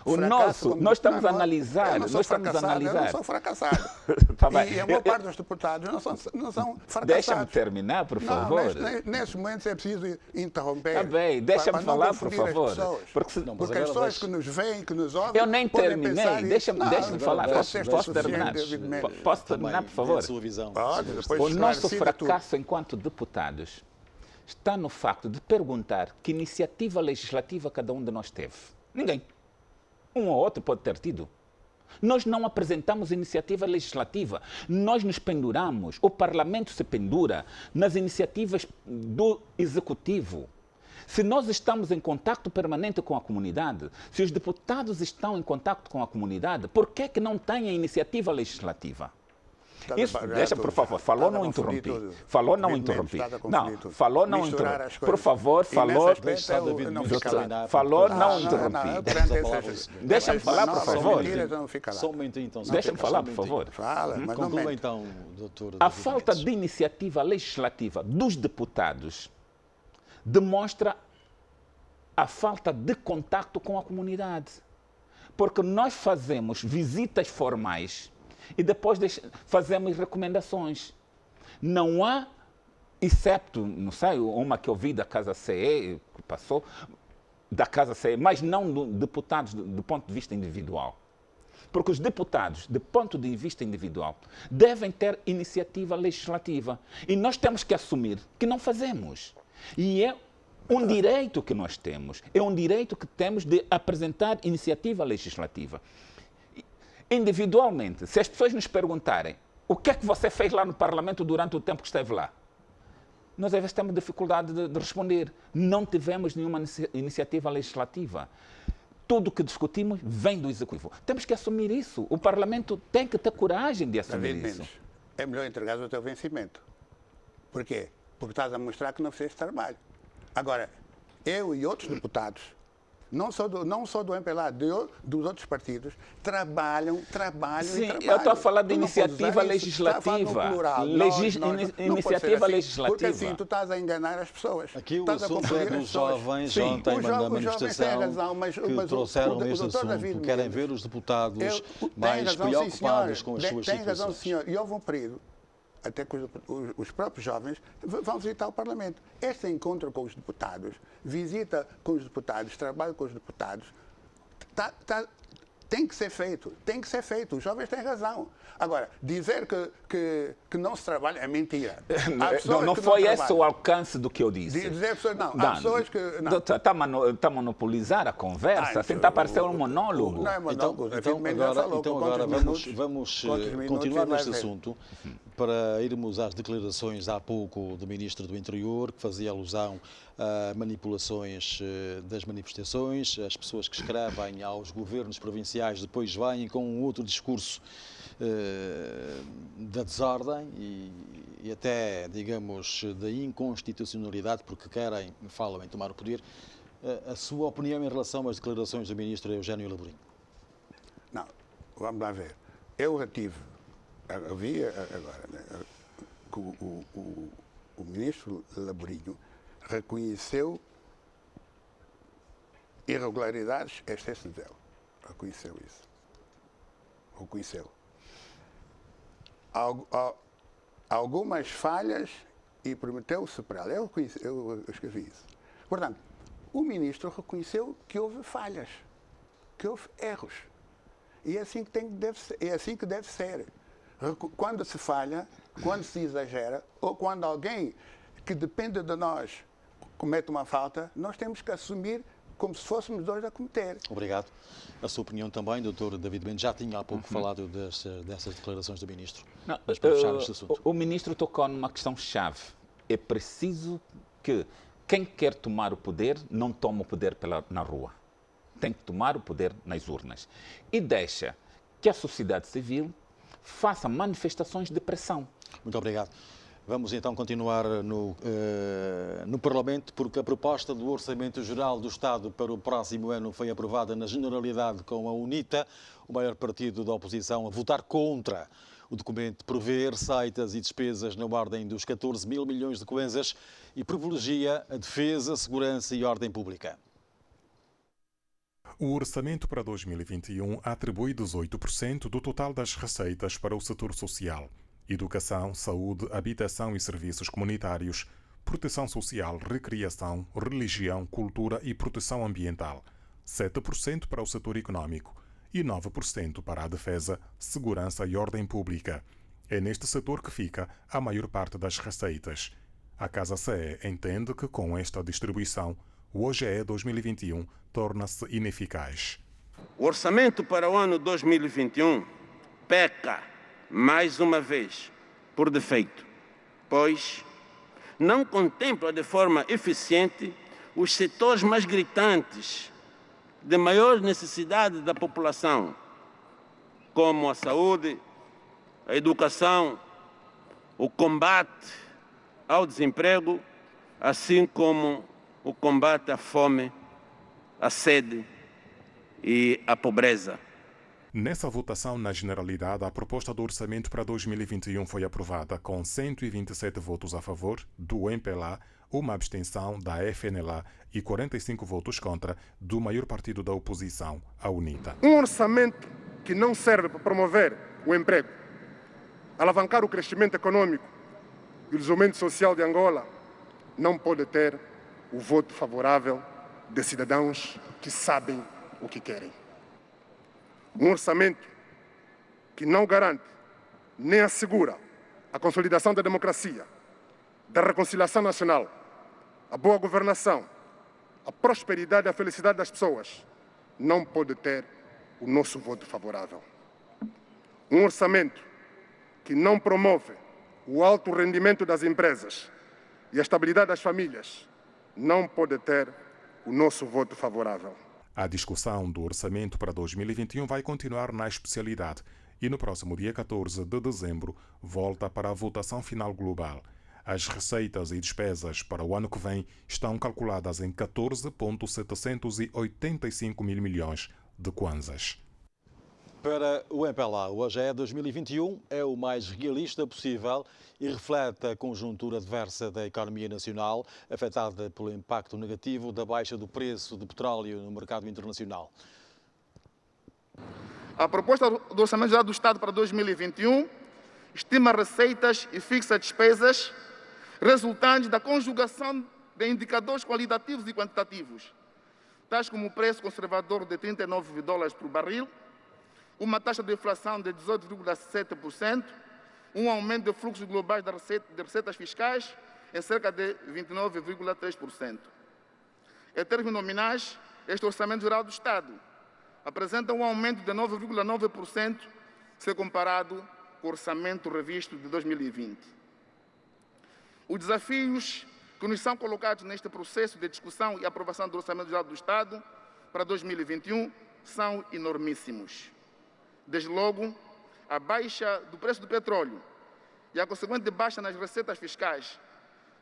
O nosso. Nós estamos a analisar. Eu não sou fracassado. Tá bem. E a maior parte dos deputados não são fracassados. Deixa-me terminar, por favor. Nesses momentos é preciso interromper. Está bem, deixa-me falar, por favor. Porque as pessoas que nos veem, que nos ouvem... Eu nem terminei. Deixa-me falar. Posso terminar? Posso terminar, por favor? A sua visão. O nosso fracasso enquanto deputados está no facto de perguntar que iniciativa legislativa cada um de nós teve. Ninguém. Um ou outro pode ter tido. Nós não apresentamos iniciativa legislativa. Nós nos penduramos, o Parlamento se pendura nas iniciativas do Executivo. Se nós estamos em contato permanente com a comunidade, se os deputados estão em contato com a comunidade, por que não têm a iniciativa legislativa? Isso, deixa, por favor, falou, não interrompi. Falou, não interrompi. Não, falou, não interrompi. Por favor, falou, falou, não interrompi. Deixa-me falar, por favor. Só um momentinho, então. Deixa-me falar, por favor. Conclua, então, doutor. A falta de iniciativa legislativa dos deputados demonstra a falta de contato com a comunidade. Porque nós fazemos visitas formais e depois fazemos recomendações. Não há, excepto, não sei, uma que eu vi da Casa CE, que passou, da Casa CE, mas não de deputados do ponto de vista individual. Porque os deputados, do ponto de vista individual, devem ter iniciativa legislativa. E nós temos que assumir que não fazemos. E é um direito que nós temos. É um direito que temos de apresentar iniciativa legislativa. Individualmente, se as pessoas nos perguntarem o que é que você fez lá no Parlamento durante o tempo que esteve lá, nós às vezes temos dificuldade de responder. Não tivemos nenhuma iniciativa legislativa. Tudo o que discutimos vem do Executivo. Temos que assumir isso. O Parlamento tem que ter coragem de assumir isso. É melhor entregar o teu vencimento. Por quê? Porque estás a mostrar que não fizeste trabalho. Agora, eu e outros deputados, não só do MPLA, dos outros partidos, trabalham Sim, e trabalham. Eu estou a falar de iniciativa legislativa. Iniciativa legislativa. Porque assim, tu estás a enganar as pessoas. Aqui o assunto é dos jovens ontem na manifestação que trouxeram este assunto. Querem ver os deputados mais preocupados com as suas situações. Tem razão, senhor. E houve um período até que os próprios jovens vão visitar o Parlamento. Este encontro com os deputados, visita com os deputados, trabalho com os deputados, tem que ser feito. Tem que ser feito. Os jovens têm razão. Agora, dizer que não se trabalha é mentira. Não foi esse o alcance do que eu disse. Dizer pessoas, não. Há pessoas que... Está a monopolizar a conversa, assim está a parecer um monólogo. Não é monólogo. Então agora vamos continuar neste assunto para irmos às declarações há pouco do Ministro do Interior, que fazia alusão a manipulações das manifestações, as pessoas que escrevem aos governos provinciais depois vêm com um outro discurso da desordem e até, digamos, da inconstitucionalidade, porque falam em tomar o poder. A sua opinião em relação às declarações do Ministro Eugênio Laborinho? Não, vamos lá ver. Eu vi agora, né, que o Ministro Laborinho reconheceu irregularidades, excesso de zelo. Reconheceu isso. Reconheceu. Algumas falhas e prometeu superá-las. Eu escrevi isso. Portanto, o Ministro reconheceu que houve falhas, que houve erros. E é assim que deve ser. Quando se falha, quando se exagera, ou quando alguém que depende de nós comete uma falta, nós temos que assumir como se fôssemos dois a cometer. Obrigado. A sua opinião também, Dr. David Mendes, já tinha há pouco falado dessas declarações do Ministro. Não, mas para fechar este assunto. O Ministro tocou numa questão-chave. É preciso que quem quer tomar o poder não tome o poder na rua. Tem que tomar o poder nas urnas. E deixa que a sociedade civil faça manifestações de pressão. Muito obrigado. Vamos então continuar no Parlamento, porque a proposta do Orçamento Geral do Estado para o próximo ano foi aprovada na generalidade com a UNITA, o maior partido da oposição, a votar contra. O documento prevê receitas e despesas na ordem dos 14 mil milhões de kwanzas e privilegia a defesa, segurança e ordem pública. O orçamento para 2021 atribui 18% do total das receitas para o setor social. Educação, saúde, habitação e serviços comunitários, proteção social, recreação, religião, cultura e proteção ambiental, 7% para o setor econômico e 9% para a defesa, segurança e ordem pública. É neste setor que fica a maior parte das receitas. A Casa CE entende que com esta distribuição, o OGE 2021 torna-se ineficaz. O orçamento para o ano 2021 peca, mais uma vez, por defeito, pois não contempla de forma eficiente os setores mais gritantes de maior necessidade da população, como a saúde, a educação, o combate ao desemprego, assim como o combate à fome, à sede e à pobreza. Nessa votação na generalidade, a proposta do orçamento para 2021 foi aprovada com 127 votos a favor do MPLA, uma abstenção da FNLA e 45 votos contra do maior partido da oposição, a UNITA. Um orçamento que não serve para promover o emprego, alavancar o crescimento econômico e o desenvolvimento social de Angola, não pode ter o voto favorável de cidadãos que sabem o que querem. Um orçamento que não garante nem assegura a consolidação da democracia, da reconciliação nacional, a boa governação, a prosperidade e a felicidade das pessoas, não pode ter o nosso voto favorável. Um orçamento que não promove o alto rendimento das empresas e a estabilidade das famílias, não pode ter o nosso voto favorável. A discussão do orçamento para 2021 vai continuar na especialidade e no próximo dia 14 de dezembro volta para a votação final global. As receitas e despesas para o ano que vem estão calculadas em 14,785 mil milhões de kwanzas. Para o MPLA, o AGE 2021 é o mais realista possível e reflete a conjuntura adversa da economia nacional, afetada pelo impacto negativo da baixa do preço do petróleo no mercado internacional. A proposta do Orçamento Geral do Estado para 2021 estima receitas e fixa despesas resultantes da conjugação de indicadores qualitativos e quantitativos, tais como o preço conservador de $39 por barril, uma taxa de inflação de 18,7%, um aumento de fluxos globais de receitas fiscais em cerca de 29,3%. Em termos nominais, este Orçamento Geral do Estado apresenta um aumento de 9,9% se comparado com o orçamento revisto de 2020. Os desafios que nos são colocados neste processo de discussão e aprovação do Orçamento Geral do Estado para 2021 são enormíssimos. Desde logo, a baixa do preço do petróleo e a consequente baixa nas receitas fiscais,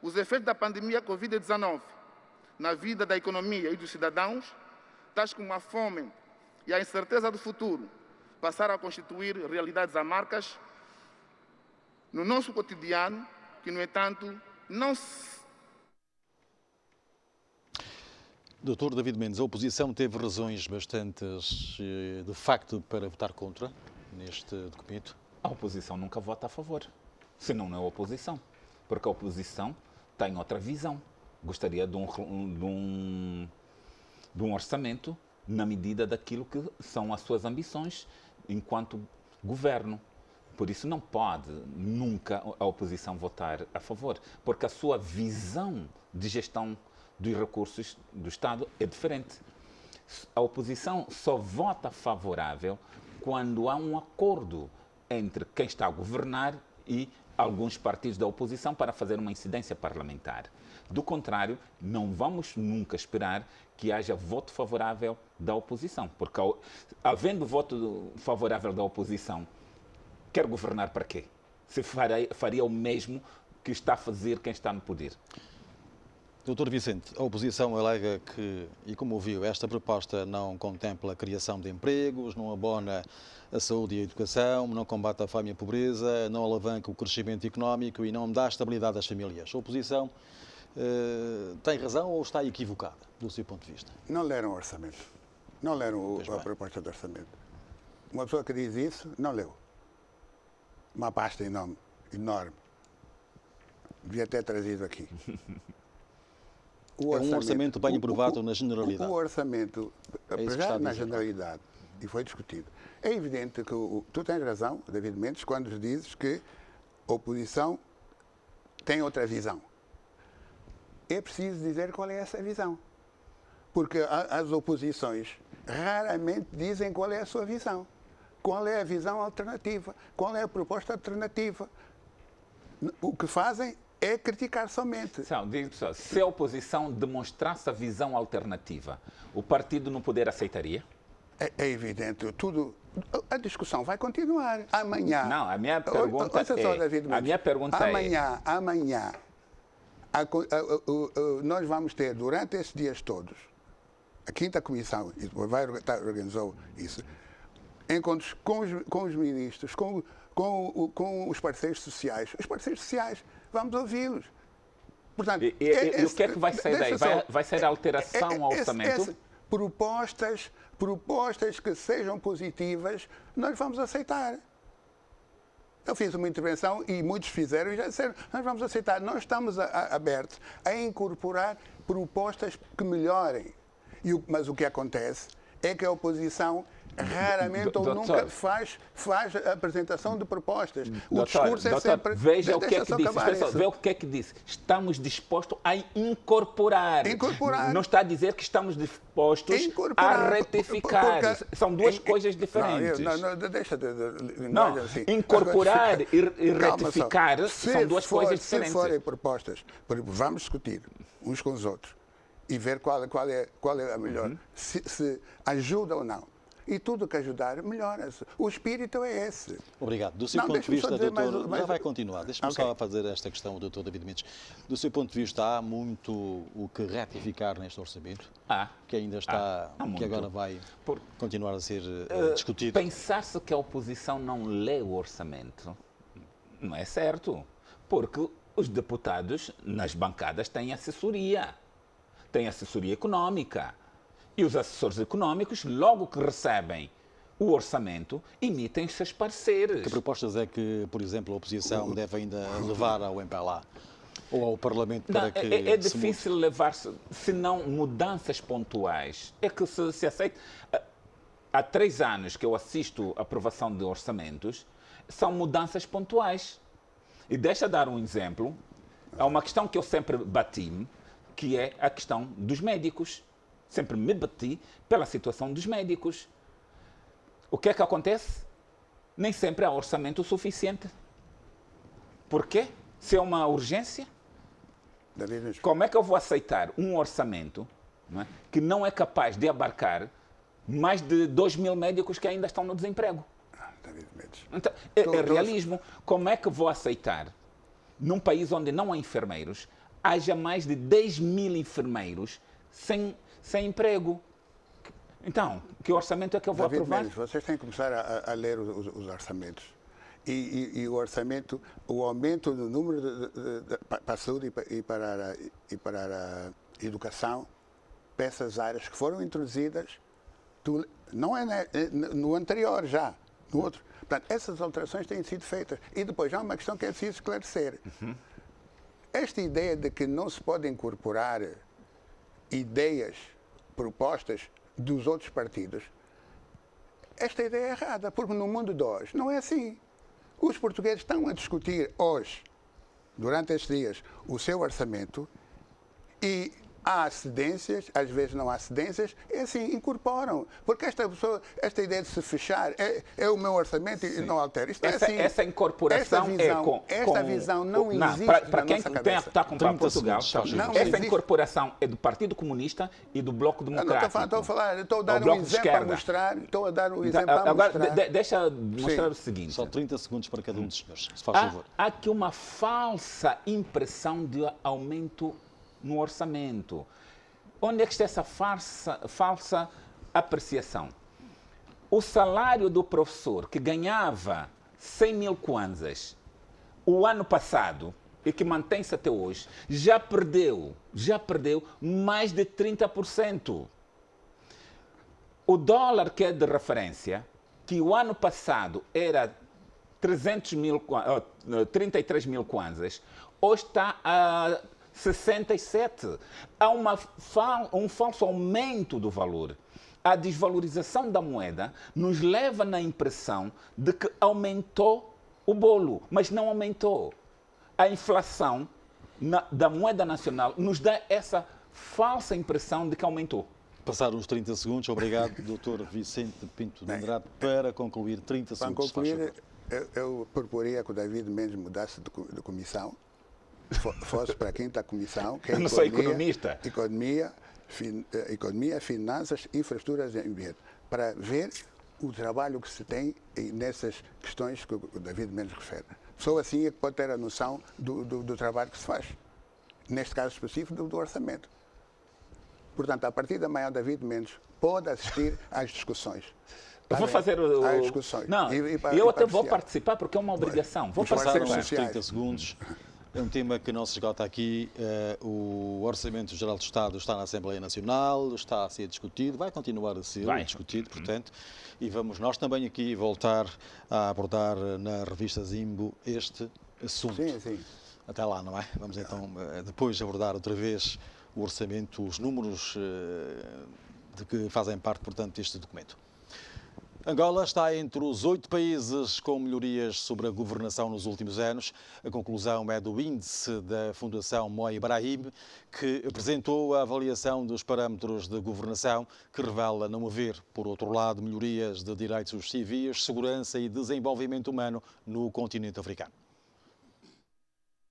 os efeitos da pandemia Covid-19 na vida da economia e dos cidadãos, tais como a fome e a incerteza do futuro, passaram a constituir realidades amargas no nosso cotidiano, que, no entanto, não se... Doutor David Mendes, a oposição teve razões bastantes, de facto, para votar contra neste documento? A oposição nunca vota a favor, senão não é oposição, porque a oposição tem outra visão. Gostaria de um orçamento na medida daquilo que são as suas ambições enquanto governo. Por isso não pode nunca a oposição votar a favor, porque a sua visão de gestão dos recursos do Estado é diferente. A oposição só vota favorável quando há um acordo entre quem está a governar e alguns partidos da oposição para fazer uma incidência parlamentar. Do contrário, não vamos nunca esperar que haja voto favorável da oposição, porque havendo voto favorável da oposição, quer governar para quê? Se faria o mesmo que está a fazer quem está no poder. Doutor Vicente, a oposição alega que, e como ouviu, esta proposta não contempla a criação de empregos, não abona a saúde e a educação, não combate a fome e a pobreza, não alavanca o crescimento económico e não dá estabilidade às famílias. A oposição tem razão ou está equivocada, do seu ponto de vista? Não leram o orçamento. Não leram a proposta de orçamento. Uma pessoa que diz isso, não leu. Uma pasta enorme. Devia ter trazido aqui. É um orçamento bem aprovado na generalidade. O orçamento, apesar na generalidade, e foi discutido. É evidente que tu tens razão, David Mendes, quando dizes que a oposição tem outra visão. É preciso dizer qual é essa visão. Porque as oposições, raramente dizem qual é a sua visão. Qual é a visão alternativa? Qual é a proposta alternativa? O que fazem é criticar somente. Se a oposição demonstrasse a visão alternativa, o partido no poder aceitaria? É evidente. A discussão vai continuar. Amanhã... Não, a minha pergunta Amanhã, nós vamos ter, durante esses dias todos, a 5ª Comissão organizou isso, encontros com os ministros, com os parceiros sociais. Os parceiros sociais, vamos ouvi-los. Portanto, e o que é que vai sair daí? Vai ser alteração ao orçamento? Propostas que sejam positivas, nós vamos aceitar. Eu fiz uma intervenção e muitos fizeram e já disseram, nós vamos aceitar. Nós estamos abertos a incorporar propostas que melhorem. Mas o que acontece é que a oposição raramente ou nunca faz a apresentação de propostas. O discurso é sempre... Veja o que é que disse. Veja o que é que disse. Estamos dispostos a incorporar. Não está a dizer que estamos dispostos a retificar. São duas coisas diferentes. Não, assim. Incorporar e retificar são duas coisas diferentes. Se forem propostas, vamos discutir uns com os outros e ver qual é a melhor, se ajuda ou não. E tudo que ajudar, melhora-se. O espírito é esse. Obrigado. Do seu ponto de vista, doutor, já vai continuar. Deixe-me só fazer esta questão, doutor David Mendes. Do seu ponto de vista, há muito o que retificar neste orçamento? Que ainda está, que agora vai continuar a ser discutido? Pensar-se que a oposição não lê o orçamento não é certo. Porque os deputados, nas bancadas, têm assessoria. Têm assessoria económica. E os assessores económicos, logo que recebem o orçamento, emitem os seus pareceres. Que propostas é que, por exemplo, a oposição deve ainda levar ao MPLA ou ao Parlamento para que é difícil levar-se, se não mudanças pontuais. É que se aceita... Há 3 anos que eu assisto a aprovação de orçamentos, são mudanças pontuais. E deixa dar um exemplo. Há uma questão que eu sempre bati-me, que é a questão dos médicos. Sempre me bati pela situação dos médicos. O que é que acontece? Nem sempre há orçamento suficiente. Por quê? Se é uma urgência, como é que eu vou aceitar um orçamento que não é capaz de abarcar mais de 2.000 médicos que ainda estão no desemprego? Então, é realismo. Como é que vou aceitar, num país onde não há enfermeiros, haja mais de 10.000 enfermeiros sem emprego? Então, que orçamento é que eu vou aprovar? Mendes, vocês têm que começar a ler os orçamentos. E o orçamento, o aumento do número para a saúde e para a educação, para essas áreas que foram introduzidas, não é no anterior já, no outro. Portanto, essas alterações têm sido feitas. E depois há uma questão que é preciso esclarecer. Esta ideia de que não se pode incorporar ideias, propostas dos outros partidos, esta ideia é errada, porque no mundo de hoje não é assim. Os portugueses estão a discutir hoje, durante estes dias, o seu orçamento e há cedências, às vezes não há cedências, é assim, incorporam. Porque esta ideia de se fechar é o meu orçamento e não altera. Isto é assim. Essa incorporação esta visão não existe para quem está a comprar Portugal, essa incorporação é do Partido Comunista e do Bloco Democrático. Estou a dar um exemplo para mostrar. Agora, deixa mostrar o seguinte. Só 30 segundos para cada um dos senhores, se faz favor. Há aqui uma falsa impressão de aumento no orçamento. Onde é que está essa falsa apreciação? O salário do professor que ganhava 100.000 kwanzas o ano passado e que mantém-se até hoje, já perdeu mais de 30%. O dólar que é de referência, que o ano passado era 33.000 kwanzas, hoje está a 67. Há um falso aumento do valor. A desvalorização da moeda nos leva na impressão de que aumentou o bolo, mas não aumentou. A inflação da moeda nacional nos dá essa falsa impressão de que aumentou. Passaram os 30 segundos. Obrigado, Dr. Vicente Pinto de Andrade, para concluir 30 Para segundos. concluir, eu proporia que o David Mendes mudasse de comissão, fosse para a quinta comissão, que é eu não sou economista. Economia, finanças, infraestruturas e ambiente, para ver o trabalho que se tem nessas questões que o David Mendes refere. Só assim é que pode ter a noção do trabalho que se faz. Neste caso específico, do orçamento. Portanto, a partir da manhã, David Mendes pode assistir às discussões. Eu vou fazer às discussões. Não, eu até vou participar porque é uma obrigação. Vou Passaram participar. os 30 segundos. É um tema que não se esgota aqui. O Orçamento Geral do Estado está na Assembleia Nacional, está a ser discutido, vai continuar a ser discutido, portanto, e vamos nós também aqui voltar a abordar na revista Zimbo este assunto. Sim. Até lá, não é? Vamos então depois abordar outra vez o orçamento, os números de que fazem parte, portanto, deste documento. Angola está entre os 8 países com melhorias sobre a governação nos últimos anos. A conclusão é do índice da Fundação Mo Ibrahim, que apresentou a avaliação dos parâmetros de governação, que revela não haver, por outro lado, melhorias de direitos civis, segurança e desenvolvimento humano no continente africano.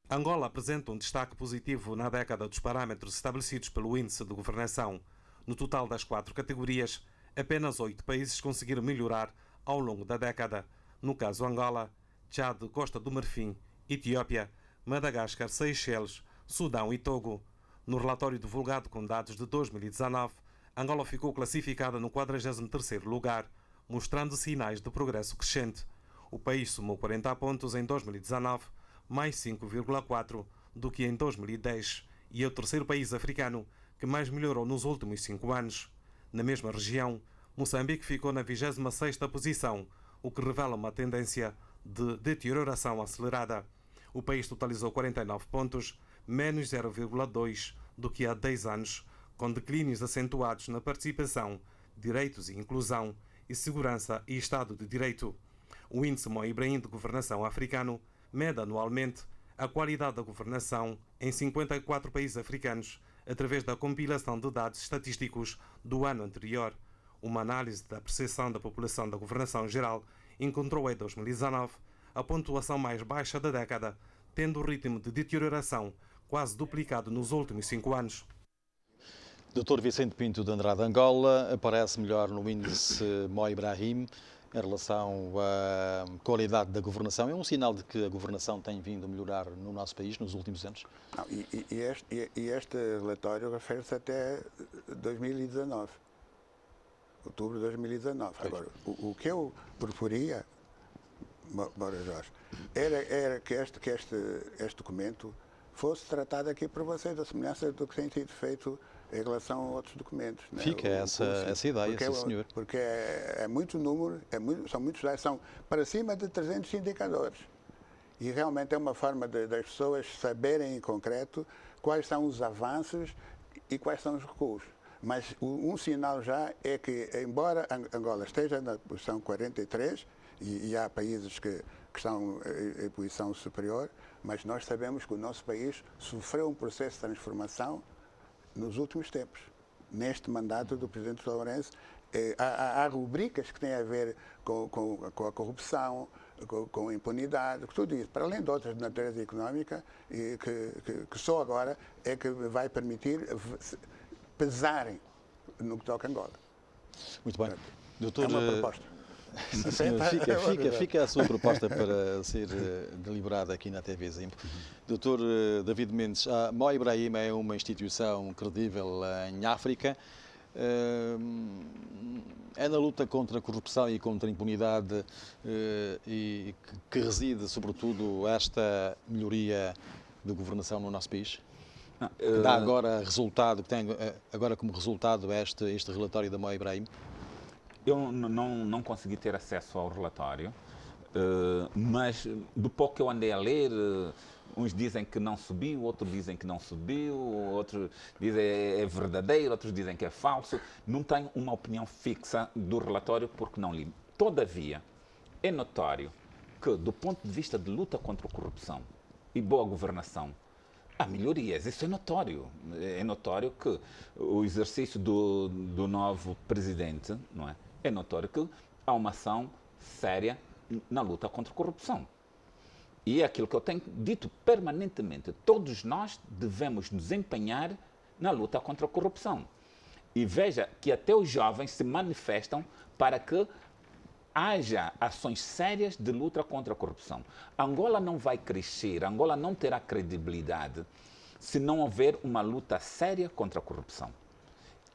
Angola apresenta um destaque positivo na década dos parâmetros estabelecidos pelo Índice de Governação. No total das 4 categorias, apenas 8 países conseguiram melhorar ao longo da década. No caso Angola, Chad, Costa do Marfim, Etiópia, Madagascar, Seychelles, Sudão e Togo. No relatório divulgado com dados de 2019, Angola ficou classificada no 43º lugar, mostrando sinais de progresso crescente. O país somou 40 pontos em 2019, mais 5,4 do que em 2010, e é o terceiro país africano que mais melhorou nos últimos 5 anos. Na mesma região, Moçambique ficou na 26ª posição, o que revela uma tendência de deterioração acelerada. O país totalizou 49 pontos, menos 0,2 do que há 10 anos, com declínios acentuados na participação, direitos e inclusão, e segurança e Estado de Direito. O Índice Mo Ibrahim de Governação Africano mede anualmente a qualidade da governação em 54 países africanos, através da compilação de dados estatísticos do ano anterior. Uma análise da percepção da população da governação geral encontrou em 2019 a pontuação mais baixa da década, tendo o ritmo de deterioração quase duplicado nos últimos 5 anos. Dr. Vicente Pinto de Andrade, Angola aparece melhor no índice Mo Ibrahim em relação à qualidade da governação. É um sinal de que a governação tem vindo a melhorar no nosso país nos últimos anos? Não, este relatório refere-se até 2019, outubro de 2019. Agora, o que eu preferia, Jorge, era que este documento fosse tratado aqui por vocês, a semelhança do que tem sido feito em relação a outros documentos. Fica essa ideia, sim, senhor. Porque é muito número, são muitos dados, são para cima de 300 indicadores. E realmente é uma forma das pessoas saberem em concreto quais são os avanços e quais são os recuos. Mas um sinal já é que, embora Angola esteja na posição 43, e há países que estão em posição superior, mas nós sabemos que o nosso país sofreu um processo de transformação nos últimos tempos. Neste mandato do Presidente Lourenço, há rubricas que têm a ver com a corrupção, com a impunidade, tudo isso, para além de outras de natureza económica, que só agora é que vai permitir pesarem no que toca a Angola. Muito bem. Doutor, é uma proposta. Sim, senhor. Fica a sua proposta para ser deliberada aqui na TV Zimbo. Doutor David Mendes, a Mo Ibrahim é uma instituição credível em África. É na luta contra a corrupção e contra a impunidade e que reside, sobretudo, esta melhoria de governação no nosso país? Que dá agora resultado, que tem agora como resultado este relatório da Mo Ibrahim? Eu não consegui ter acesso ao relatório, mas do pouco que eu andei a ler, uns dizem que não subiu, outros dizem que não subiu, outros dizem que é verdadeiro, outros dizem que é falso. Não tenho uma opinião fixa do relatório porque não li. Todavia, é notório que, do ponto de vista de luta contra a corrupção e boa governação, Há melhorias, isso é notório. É notório que o exercício do novo presidente, não é? É notório que há uma ação séria na luta contra a corrupção. E é aquilo que eu tenho dito permanentemente. Todos nós devemos nos empenhar na luta contra a corrupção. E veja que até os jovens se manifestam para que haja ações sérias de luta contra a corrupção. Angola não vai crescer, Angola não terá credibilidade se não houver uma luta séria contra a corrupção.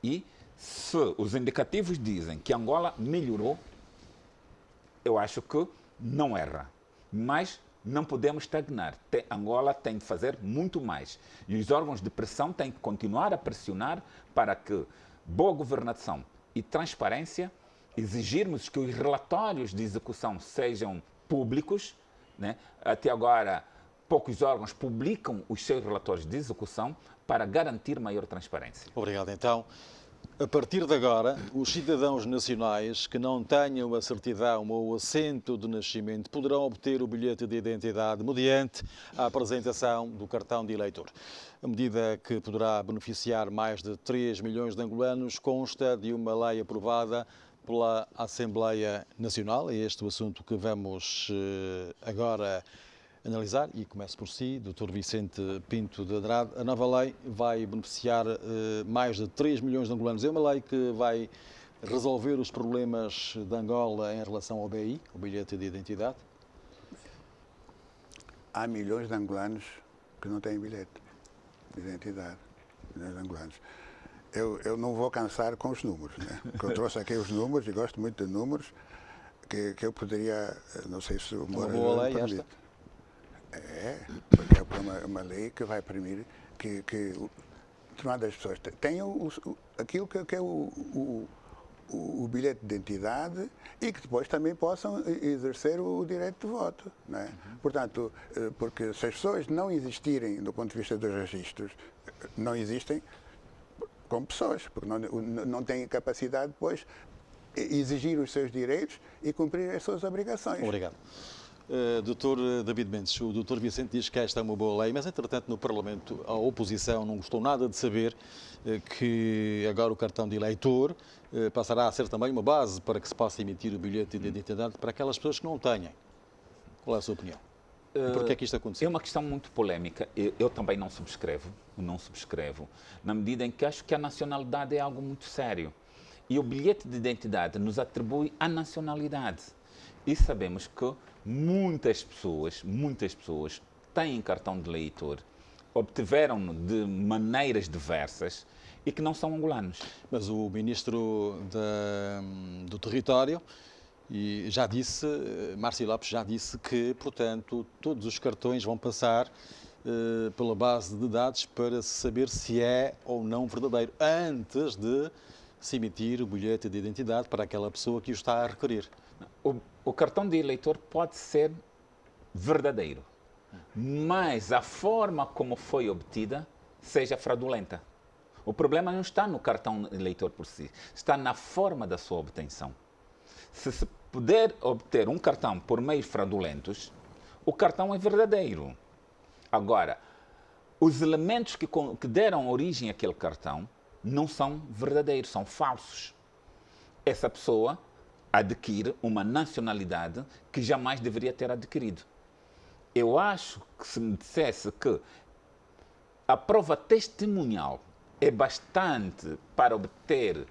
E se os indicativos dizem que Angola melhorou, eu acho que não erra. Mas não podemos estagnar. Angola tem de fazer muito mais. E os órgãos de pressão têm que continuar a pressionar para que boa governação e transparência, exigirmos que os relatórios de execução sejam públicos, né? Até agora, poucos órgãos publicam os seus relatórios de execução para garantir maior transparência. Obrigado, então. A partir de agora, os cidadãos nacionais que não tenham a certidão ou o assento de nascimento poderão obter o bilhete de identidade mediante a apresentação do cartão de eleitor. A medida, que poderá beneficiar mais de 3 milhões de angolanos, consta de uma lei aprovada pela Assembleia Nacional. É este o assunto que vamos agora analisar, e começo por si, Dr. Vicente Pinto de Andrade. A nova lei vai beneficiar mais de 3 milhões de angolanos. É uma lei que vai resolver os problemas de Angola em relação ao BI, o bilhete de identidade? Há milhões de angolanos que não têm bilhete de identidade. Milhões de angolanos. Eu não vou cansar com os números, né? Porque eu trouxe aqui os números e gosto muito de números que eu poderia, não sei se o Moura... Uma boa lei permite. esta? É, porque é uma lei que vai permitir que determinadas pessoas tenham aquilo que é o bilhete de identidade e que depois também possam exercer o direito de voto. Não é? Portanto, porque se as pessoas não existirem do ponto de vista dos registros, não existem como pessoas, porque não têm capacidade depois de exigir os seus direitos e cumprir as suas obrigações. Obrigado. Dr. David Mendes, o Dr. Vicente diz que esta é uma boa lei, mas entretanto no Parlamento a oposição não gostou nada de saber que agora o cartão de eleitor passará a ser também uma base para que se possa emitir o bilhete de identidade para aquelas pessoas que não tenham. Qual é a sua opinião? E porquê é que isto aconteceu? É uma questão muito polémica. Eu também não subscrevo, na medida em que acho que a nacionalidade é algo muito sério. E o bilhete de identidade nos atribui a nacionalidade. E sabemos que muitas pessoas têm cartão de eleitor, obtiveram-no de maneiras diversas e que não são angolanos. Mas o Ministro do Território já disse, Márcio Lopes já disse que, portanto, todos os cartões vão passar pela base de dados para saber se é ou não verdadeiro, antes de se emitir o bilhete de identidade para aquela pessoa que o está a requerer. O cartão de eleitor pode ser verdadeiro, mas a forma como foi obtida seja fraudulenta. O problema não está no cartão de eleitor por si, está na forma da sua obtenção. Se puder obter um cartão por meios fraudulentos, o cartão é verdadeiro. Agora, os elementos que deram origem àquele cartão não são verdadeiros, são falsos. Essa pessoa adquire uma nacionalidade que jamais deveria ter adquirido. Eu acho que se me dissesse que a prova testemunhal é bastante para obter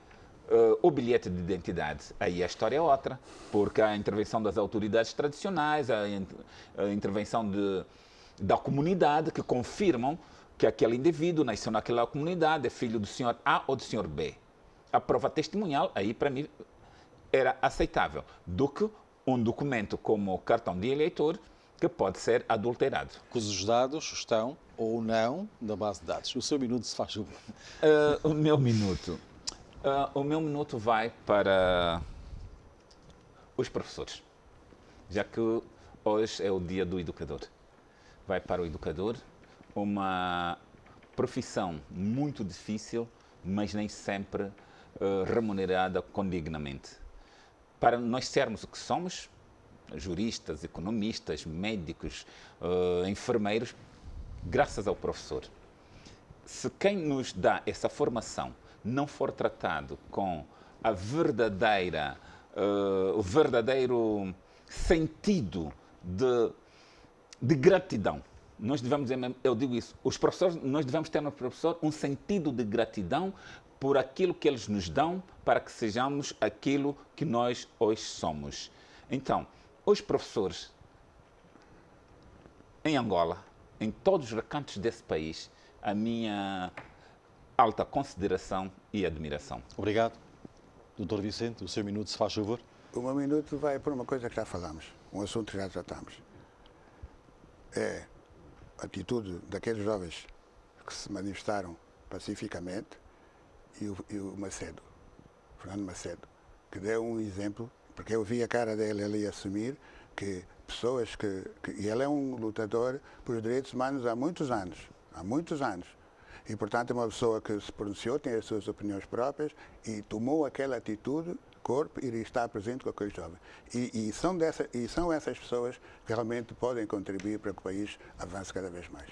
o bilhete de identidade, aí a história é outra, porque a intervenção das autoridades tradicionais, a intervenção da comunidade que confirmam que aquele indivíduo nasceu naquela comunidade, é filho do senhor A ou do senhor B. A prova testemunhal, aí para mim, era aceitável, do que um documento como o cartão de eleitor que pode ser adulterado. Cujos dados estão ou não na base de dados. O seu minuto, se faz favor. O meu minuto vai para os professores, já que hoje é o dia do educador. Vai para o educador, uma profissão muito difícil, mas nem sempre remunerada condignamente. Para nós sermos o que somos, juristas, economistas, médicos, enfermeiros, graças ao professor. Se quem nos dá essa formação não for tratado com a verdadeira, o verdadeiro sentido de gratidão, nós devemos, eu digo isso, os professores, nós devemos ter no professor um sentido de gratidão por aquilo que eles nos dão para que sejamos aquilo que nós hoje somos. Então, os professores em Angola, em todos os recantos desse país, a minha alta consideração e admiração. Obrigado. Doutor Vicente, o seu minuto, se faz favor. O meu minuto vai por uma coisa que já falamos, um assunto que já tratamos. É a atitude daqueles jovens que se manifestaram pacificamente e o Macedo, Fernando Macedo, que deu um exemplo, porque eu vi a cara dele ali assumir que pessoas e ele é um lutador por direitos humanos há muitos anos. E, portanto, é uma pessoa que se pronunciou, tem as suas opiniões próprias e tomou aquela atitude, corpo, e está presente com aqueles jovens. E são essas pessoas que realmente podem contribuir para que o país avance cada vez mais.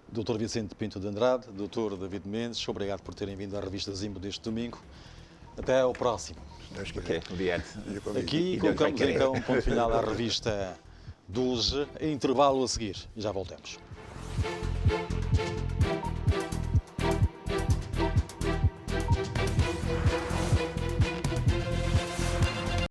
Doutor Vicente Pinto de Andrade, doutor David Mendes, obrigado por terem vindo à revista Zimbo deste domingo. Até ao próximo. Obrigado. Aqui colocamos então um ponto final à revista 12, intervalo a seguir e já voltamos.